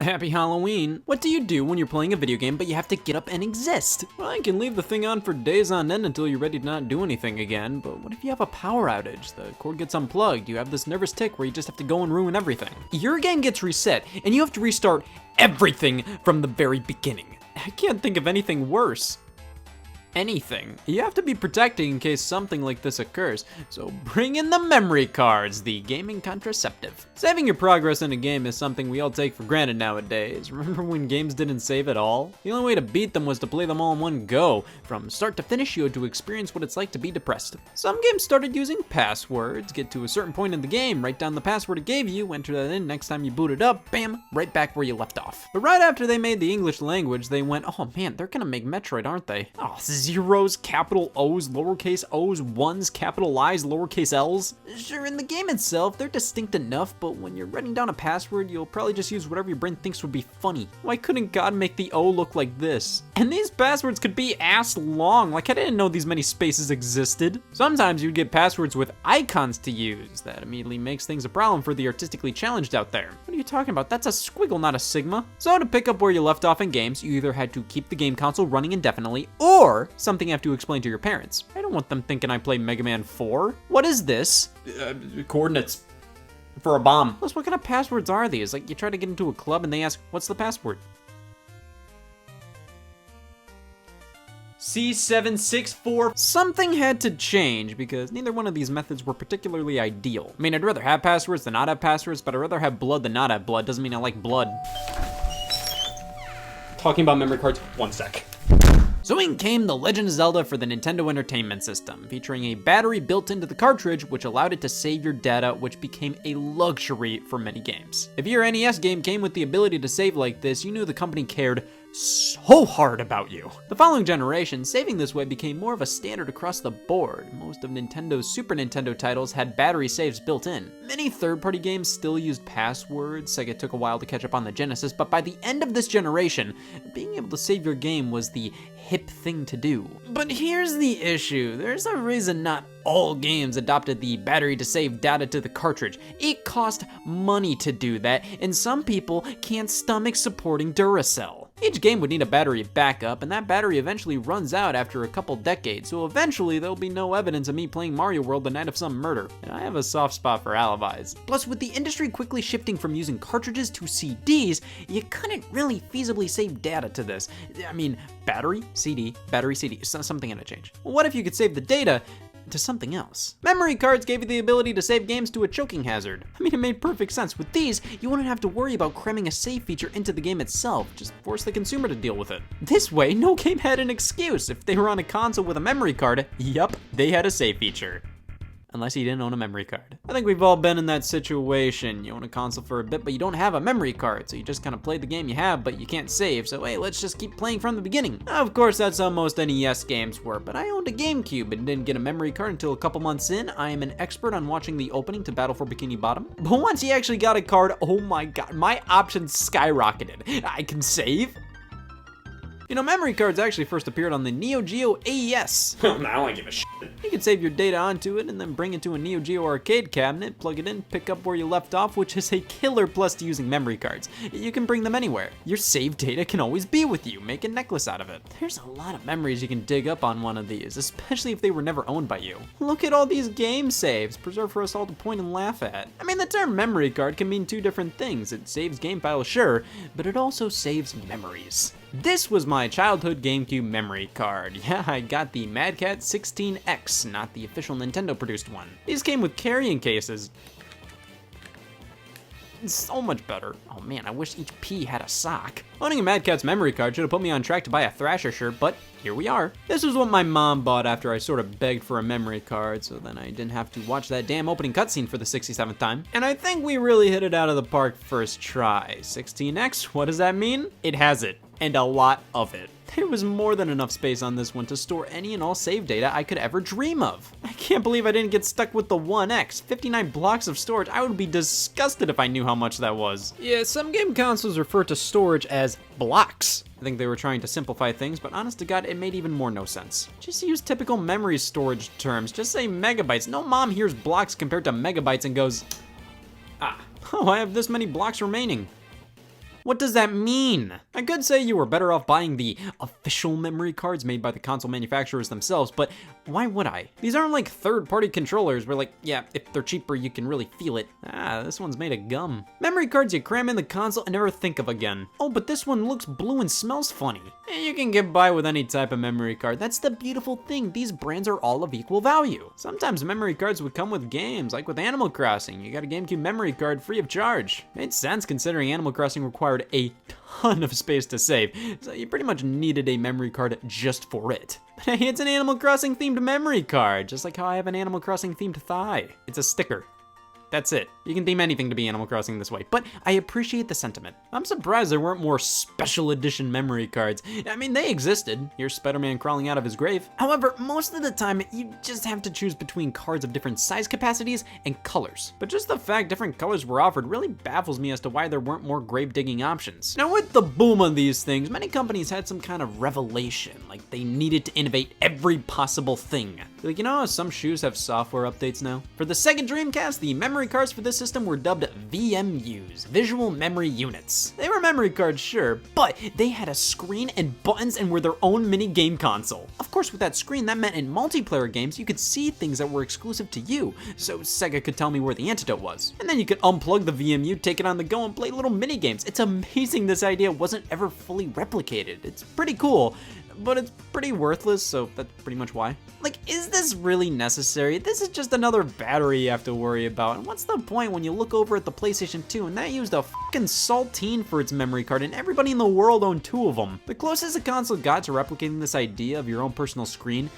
Happy Halloween. What do you do when you're playing a video game but you have to get up and exist? Well, you can leave the thing on for days on end until you're ready to not do anything again, but what if you have a power outage? The cord gets unplugged, you have this nervous tick where you just have to go and ruin everything. Your game gets reset, and you have to restart everything from the very beginning. I can't think of anything worse. Anything. You have to be protected in case something like this occurs, so bring in the memory cards, the gaming contraceptive. Saving your progress in a game is something we all take for granted nowadays. Remember when games didn't save at all? The only way to beat them was to play them all in one go. From start to finish, you had to experience what it's like to be depressed. Some games started using passwords. Get to a certain point in the game, write down the password it gave you, enter that in, next time you boot it up, bam, right back where you left off. But right after they made the English language, they went, oh man, they're gonna make Metroid, aren't they? Oh, zeros, capital O's, lowercase o's, ones, capital I's, lowercase l's. Sure, in the game itself, they're distinct enough, but when you're writing down a password, you'll probably just use whatever your brain thinks would be funny. Why couldn't God make the O look like this? And these passwords could be ass long, like I didn't know these many spaces existed. Sometimes you'd get passwords with icons to use. That immediately makes things a problem for the artistically challenged out there. What are you talking about? That's a squiggle, not a sigma. So to pick up where you left off in games, you either had to keep the game console running indefinitely, or something you have to explain to your parents. I don't want them thinking I play Mega Man 4. What is this? Coordinates for a bomb. Plus, what kind of passwords are these? Like, you try to get into a club and they ask, what's the password? C764. Something had to change because neither one of these methods were particularly ideal. I mean, I'd rather have passwords than not have passwords, but I'd rather have blood than not have blood. Doesn't mean I like blood. Talking about memory cards, one sec. So in came The Legend of Zelda for the Nintendo Entertainment System, featuring a battery built into the cartridge which allowed it to save your data, which became a luxury for many games. If your NES game came with the ability to save like this, you knew the company cared so hard about you. The following generation, saving this way became more of a standard across the board. Most of Nintendo's Super Nintendo titles had battery saves built in. Many third-party games still used passwords. Sega took a while to catch up on the Genesis, but by the end of this generation, being able to save your game was the hip thing to do. But here's the issue. There's a reason not all games adopted the battery to save data to the cartridge. It cost money to do that, and some people can't stomach supporting Duracell. Each game would need a battery backup, and that battery eventually runs out after a couple decades, so eventually there'll be no evidence of me playing Mario World the night of some murder. And I have a soft spot for alibis. Plus, with the industry quickly shifting from using cartridges to CDs, you couldn't really feasibly save data to this. I mean, battery, CD, something had to change. Well, what if you could save the data to something else? Memory cards gave you the ability to save games to a choking hazard. I mean, it made perfect sense. With these, you wouldn't have to worry about cramming a save feature into the game itself, just force the consumer to deal with it. This way, no game had an excuse. If they were on a console with a memory card, yup, they had a save feature. Unless you didn't own a memory card. I think we've all been in that situation. You own a console for a bit, but you don't have a memory card, so you just kind of play the game you have, but you can't save, so hey, let's just keep playing from the beginning. Now, of course, that's how most NES games were, but I owned a GameCube and didn't get a memory card until a couple months in. I am an expert on watching the opening to Battle for Bikini Bottom. But once you actually got a card, oh my god, my options skyrocketed. I can save. You know, memory cards actually first appeared on the Neo Geo AES. I don't give a shit. You can save your data onto it and then bring it to a Neo Geo arcade cabinet, plug it in, pick up where you left off, which is a killer plus to using memory cards. You can bring them anywhere. Your saved data can always be with you. Make a necklace out of it. There's a lot of memories you can dig up on one of these, especially if they were never owned by you. Look at all these game saves, preserved for us all to point and laugh at. I mean, the term memory card can mean two different things. It saves game files, sure, but it also saves memories. This was my childhood GameCube memory card. Yeah, I got the Mad Cat 16X, not the official Nintendo produced one. These came with carrying cases. So much better. Oh man, I wish each P had a sock. Owning a Mad Cat's memory card should have put me on track to buy a Thrasher shirt, but here we are. This was what my mom bought after I sort of begged for a memory card, so then I didn't have to watch that damn opening cutscene for the 67th time. And I think we really hit it out of the park first try. 16X, what does that mean? It has it, and a lot of it. There was more than enough space on this one to store any and all save data I could ever dream of. I can't believe I didn't get stuck with the 1X. 59 blocks of storage, I would be disgusted if I knew how much that was. Yeah, some game consoles refer to storage as blocks. I think they were trying to simplify things, but honest to God, it made even more no sense. Just use typical memory storage terms. Just say megabytes. No mom hears blocks compared to megabytes and goes, oh, I have this many blocks remaining. What does that mean? I could say you were better off buying the official memory cards made by the console manufacturers themselves, but why would I? These aren't like third-party controllers where, like, yeah, if they're cheaper, you can really feel it. Ah, this one's made of gum. Memory cards you cram in the console and never think of again. Oh, but this one looks blue and smells funny. And you can get by with any type of memory card. That's the beautiful thing. These brands are all of equal value. Sometimes memory cards would come with games, like with Animal Crossing. You got a GameCube memory card free of charge. Made sense considering Animal Crossing required a ton of space to save, so you pretty much needed a memory card just for it. But hey, it's an Animal Crossing themed memory card, just like how I have an Animal Crossing themed thigh. It's a sticker. That's it. You can theme anything to be Animal Crossing this way, but I appreciate the sentiment. I'm surprised there weren't more special edition memory cards. I mean, they existed. Here's Spider-Man crawling out of his grave. However, most of the time, you just have to choose between cards of different size capacities and colors. But just the fact different colors were offered really baffles me as to why there weren't more grave digging options. Now, with the boom of these things, many companies had some kind of revelation, like they needed to innovate every possible thing. Like, you know how some shoes have software updates now? For the second Dreamcast, the memory cards for this system were dubbed VMUs, Visual Memory Units. They were memory cards, sure, but they had a screen and buttons and were their own mini game console. Of course, with that screen, that meant in multiplayer games, you could see things that were exclusive to you, so Sega could tell me where the antidote was. And then you could unplug the VMU, take it on the go, and play little mini games. It's amazing this idea wasn't ever fully replicated. It's pretty cool, but it's pretty worthless, so that's pretty much why. Like, is this really necessary? This is just another battery you have to worry about, and what's the point when you look over at the PlayStation 2 and that used a fucking saltine for its memory card and everybody in the world owned 2 of them? The closest the console got to replicating this idea of your own personal screen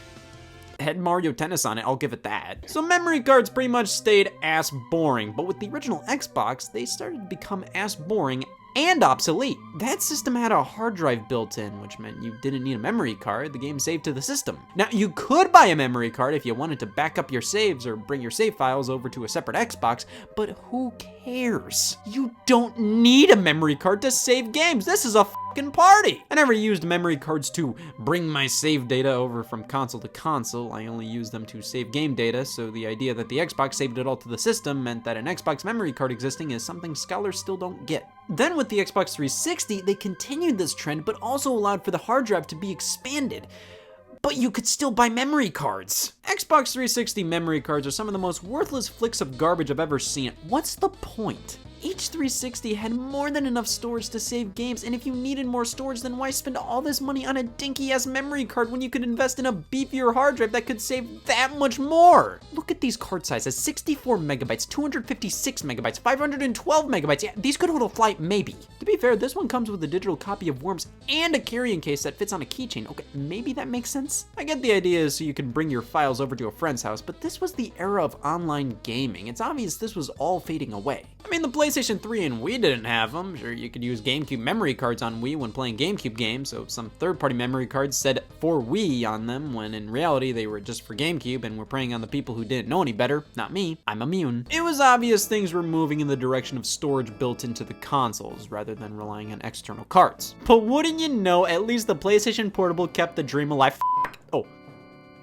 had Mario Tennis on it, I'll give it that. So memory cards pretty much stayed ass boring, but with the original Xbox, they started to become ass boring and obsolete. That system had a hard drive built in, which meant you didn't need a memory card, the game saved to the system. Now, you could buy a memory card if you wanted to back up your saves or bring your save files over to a separate Xbox, but who cares? You don't need a memory card to save games. This is a fucking party. I never used memory cards to bring my save data over from console to console. I only used them to save game data, so the idea that the Xbox saved it all to the system meant that an Xbox memory card existing is something scholars still don't get. Then with the Xbox 360, they continued this trend, but also allowed for the hard drive to be expanded. But you could still buy memory cards. Xbox 360 memory cards are some of the most worthless flicks of garbage I've ever seen. What's the point? Each 360 had more than enough storage to save games, and if you needed more storage, then why spend all this money on a dinky-ass memory card when you could invest in a beefier hard drive that could save that much more? Look at these card sizes, 64 megabytes, 256 megabytes, 512 megabytes. Yeah, these could hold a flight, maybe. To be fair, this one comes with a digital copy of Worms and a carrying case that fits on a keychain. Okay, maybe that makes sense? I get the idea is so you can bring your files over to a friend's house, but this was the era of online gaming. It's obvious this was all fading away. I mean, the PlayStation 3 and Wii didn't have them. Sure, you could use GameCube memory cards on Wii when playing GameCube games, so some third-party memory cards said for Wii on them, when in reality they were just for GameCube and were preying on the people who didn't know any better. Not me, I'm immune. It was obvious things were moving in the direction of storage built into the consoles, rather than relying on external cards. But wouldn't you know, at least the PlayStation Portable kept the dream alive.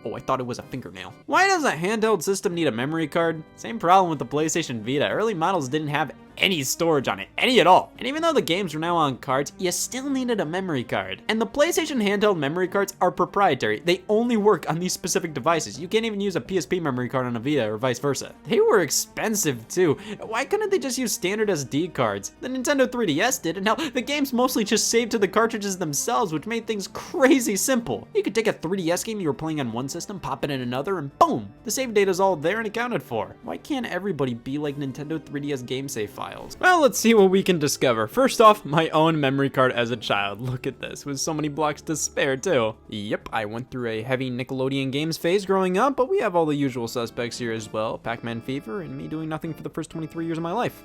Oh, I thought it was a fingernail. Why does a handheld system need a memory card? Same problem with the PlayStation Vita. Early models didn't have any storage on it, any at all. And even though the games were now on cards, you still needed a memory card. And the PlayStation handheld memory cards are proprietary. They only work on these specific devices. You can't even use a PSP memory card on a Vita or vice versa. They were expensive too. Why couldn't they just use standard SD cards? The Nintendo 3DS did, and now the games mostly just saved to the cartridges themselves, which made things crazy simple. You could take a 3DS game you were playing on one system, pop it in another, and boom! The save data's all there and accounted for. Why can't everybody be like Nintendo 3DS game save files? Well, let's see what we can discover. First off, my own memory card as a child. Look at this, with so many blocks to spare too. Yep, I went through a heavy Nickelodeon games phase growing up, but we have all the usual suspects here as well. Pac-Man fever, and me doing nothing for the first 23 years of my life.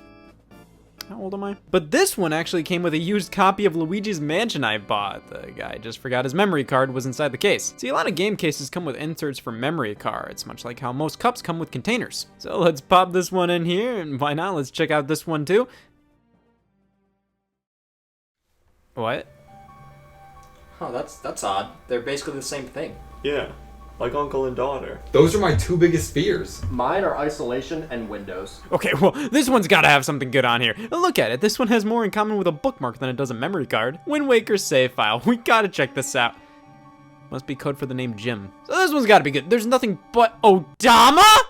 How old am I? But this one actually came with a used copy of Luigi's Mansion I bought. The guy just forgot his memory card was inside the case. See, a lot of game cases come with inserts for memory cards, much like how most cups come with containers. So let's pop this one in here, and why not? Let's check out this one too. What? Oh, that's odd. They're basically the same thing. Yeah. Like uncle and daughter. Those are my two biggest fears. Mine are isolation and Windows. Okay, well, this one's gotta have something good on here. Look at it, this one has more in common with a bookmark than it does a memory card. Wind Waker's save file, we gotta check this out. Must be code for the name Jim. So this one's gotta be good. There's nothing but Odama?